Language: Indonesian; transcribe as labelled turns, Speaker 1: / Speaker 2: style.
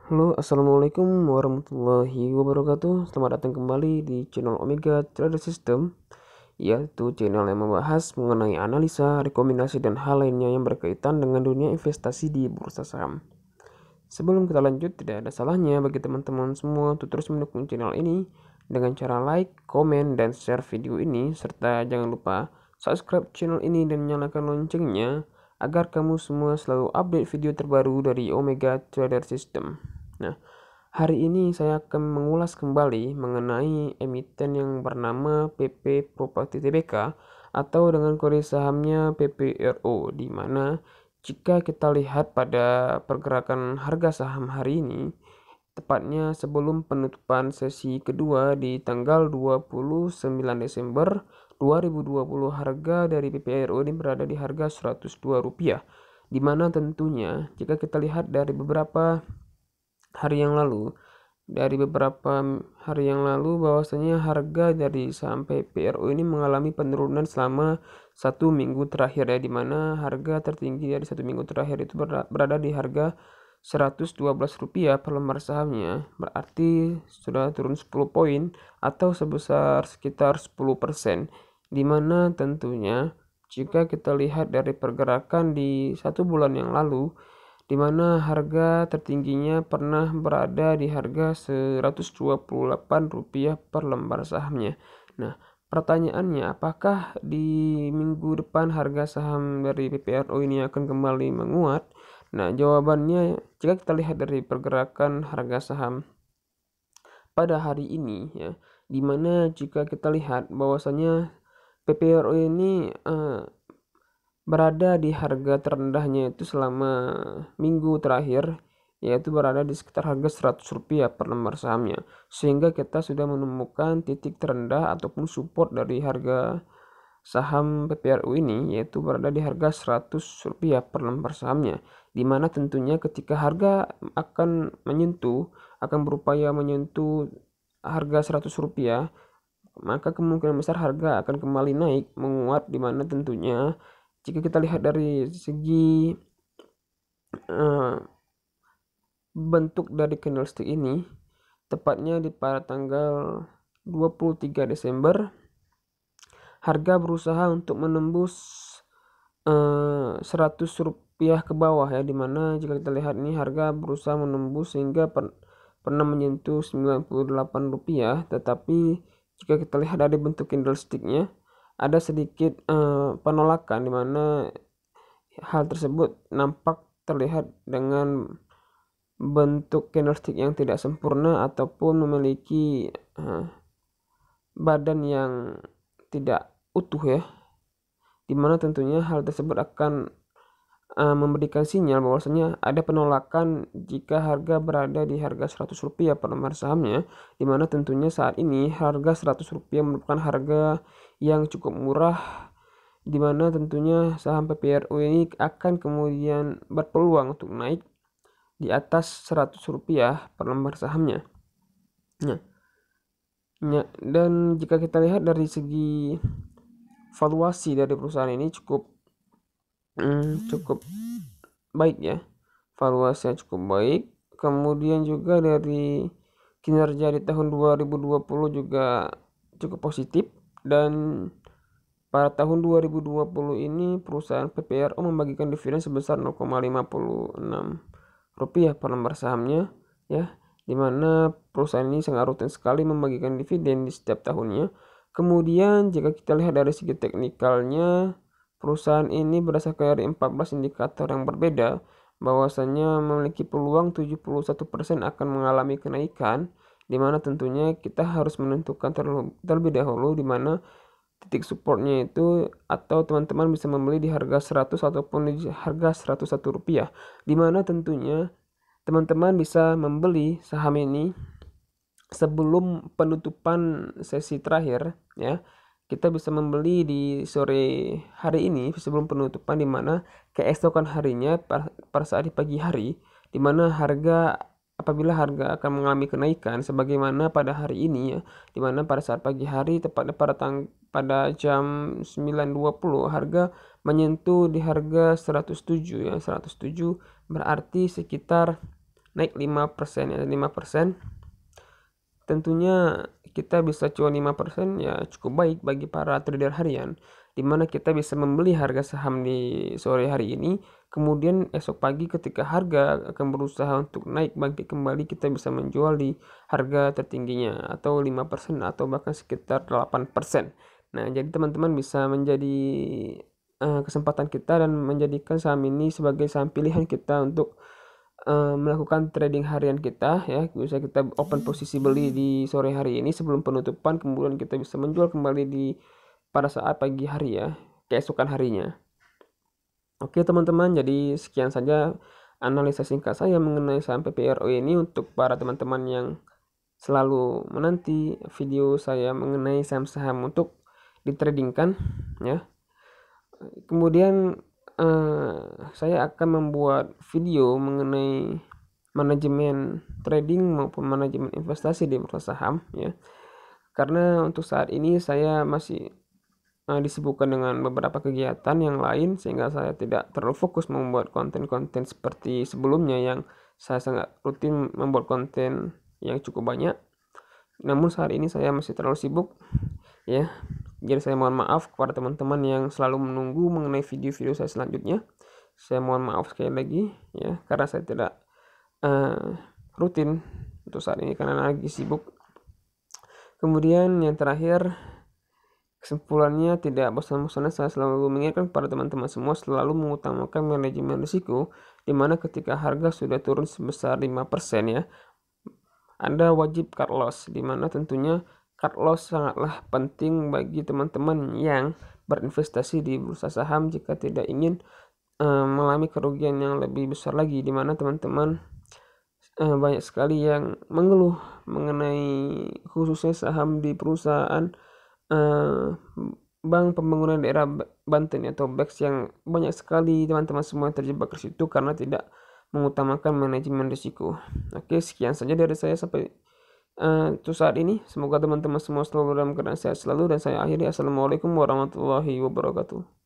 Speaker 1: Halo, assalamualaikum warahmatullahi wabarakatuh. Selamat datang kembali di channel Omega Trader System, yaitu channel yang membahas mengenai analisa, rekomendasi, dan hal lainnya yang berkaitan dengan dunia investasi di bursa saham. Sebelum kita lanjut, tidak ada salahnya bagi teman-teman semua untuk terus mendukung channel ini dengan cara like, komen, dan share video ini, serta jangan lupa subscribe channel ini dan nyalakan loncengnya agar kamu semua selalu update video terbaru dari Omega Trader System. Nah, hari ini saya akan mengulas kembali mengenai emiten yang bernama PP Property Tbk atau dengan kode sahamnya PPRO, di mana jika kita lihat pada pergerakan harga saham hari ini, tepatnya sebelum penutupan sesi kedua di tanggal 29 Desember 2020, harga dari PPRO ini berada di harga Rp102, di mana tentunya jika kita lihat dari beberapa hari yang lalu bahwasanya harga dari saham PPRO ini mengalami penurunan selama satu minggu terakhir, ya, di mana harga tertinggi dari satu minggu terakhir itu berada di harga Rp112 per lembar sahamnya, berarti sudah turun 10 poin atau sebesar sekitar 10%, di mana tentunya jika kita lihat dari pergerakan di satu bulan yang lalu, di mana harga tertingginya pernah berada di harga Rp128 per lembar sahamnya. Nah, pertanyaannya, apakah di minggu depan harga saham dari PPRO ini akan kembali menguat? Nah, jawabannya jika kita lihat dari pergerakan harga saham pada hari ini, ya, di mana jika kita lihat bahwasanya PPRO ini berada di harga terendahnya itu selama minggu terakhir, yaitu berada di sekitar harga Rp100 per lembar sahamnya, sehingga kita sudah menemukan titik terendah ataupun support dari harga saham PPRU ini, yaitu berada di harga Rp100 per lembar sahamnya, dimana tentunya ketika harga akan berupaya menyentuh harga Rp100, maka kemungkinan besar harga akan kembali naik menguat, dimana tentunya jika kita lihat dari segi bentuk dari candlestick ini, tepatnya pada tanggal 23 Desember, harga berusaha untuk menembus Rp100 ke bawah, ya, dimana jika kita lihat ini harga berusaha menembus sehingga pernah menyentuh Rp98, tetapi jika kita lihat dari bentuk candlesticknya ada sedikit penolakan, di mana hal tersebut nampak terlihat dengan bentuk candlestick yang tidak sempurna ataupun memiliki badan yang tidak utuh, ya, dimana tentunya hal tersebut akan memberikan sinyal bahwasanya ada penolakan jika harga berada di harga Rp100 per lembar sahamnya, dimana tentunya saat ini harga Rp100 merupakan harga yang cukup murah, dimana tentunya saham PPRU ini akan kemudian berpeluang untuk naik di atas Rp100 per lembar sahamnya. Dan jika kita lihat dari segi valuasi dari perusahaan ini cukup baik, ya, valuasinya cukup baik. Kemudian juga dari kinerja di tahun 2020 juga cukup positif, dan pada tahun 2020 ini perusahaan PPRO membagikan dividen sebesar Rp0,56 per lembar sahamnya, ya, dimana perusahaan ini sangat rutin sekali membagikan dividen di setiap tahunnya. Kemudian jika kita lihat dari segi teknikalnya, perusahaan ini berdasarkan dari 14 indikator yang berbeda, bahwasanya memiliki peluang 71% akan mengalami kenaikan, di mana tentunya kita harus menentukan terlebih dahulu di mana titik supportnya itu, atau teman-teman bisa membeli di harga 100 ataupun di harga Rp101, di mana tentunya teman-teman bisa membeli saham ini sebelum penutupan sesi terakhir, ya. Kita bisa membeli di sore hari ini sebelum penutupan, di mana keesokan harinya pada saat di pagi hari, di mana apabila harga akan mengalami kenaikan sebagaimana pada hari ini, ya, di mana pada saat pagi hari tepatnya pada jam 9.20 harga menyentuh di harga 107, ya. 107 berarti sekitar naik 5% ya, 5%. Tentunya kita bisa cuan 5% ya cukup baik bagi para trader harian, dimana kita bisa membeli harga saham di sore hari ini, kemudian esok pagi ketika harga akan berusaha untuk naik bangkit kembali, kita bisa menjual di harga tertingginya atau 5% atau bahkan sekitar 8%. Nah, jadi teman-teman bisa menjadi kesempatan kita dan menjadikan saham ini sebagai saham pilihan kita untuk melakukan trading harian kita ya. Bisa kita open posisi beli di sore hari ini sebelum penutupan, kemudian kita bisa menjual kembali di pada saat pagi hari ya, keesokan harinya. Oke teman-teman, jadi sekian saja analisa singkat saya mengenai saham PPRO ini untuk para teman-teman yang selalu menanti video saya mengenai saham-saham untuk ditradingkan ya. Kemudian saya akan membuat video mengenai manajemen trading maupun manajemen investasi di bursa saham ya. Karena untuk saat ini saya masih disibukkan dengan beberapa kegiatan yang lain, sehingga saya tidak terlalu fokus membuat konten-konten seperti sebelumnya yang saya sangat rutin membuat konten yang cukup banyak. Namun saat ini saya masih terlalu sibuk ya. Jadi saya mohon maaf kepada teman-teman yang selalu menunggu mengenai video-video saya selanjutnya. Saya mohon maaf sekali lagi ya, karena saya tidak rutin untuk saat ini karena lagi sibuk. Kemudian yang terakhir, kesimpulannya, tidak bosan-bosannya saya selalu mengingatkan kepada teman-teman semua selalu mengutamakan manajemen risiko, dimana ketika harga sudah turun sebesar 5% ya, Anda wajib cut loss, dimana tentunya cut loss sangatlah penting bagi teman-teman yang berinvestasi di bursa saham jika tidak ingin mengalami kerugian yang lebih besar lagi, dimana teman-teman banyak sekali yang mengeluh mengenai khususnya saham di perusahaan Bank Pembangunan Daerah Banten atau BEX, yang banyak sekali teman-teman semua yang terjebak di situ karena tidak mengutamakan manajemen risiko. Oke, sekian saja dari saya sampai untuk saat ini. Semoga teman-teman semua selalu dalam keadaan sehat selalu, dan saya akhiri. Assalamualaikum warahmatullahi wabarakatuh.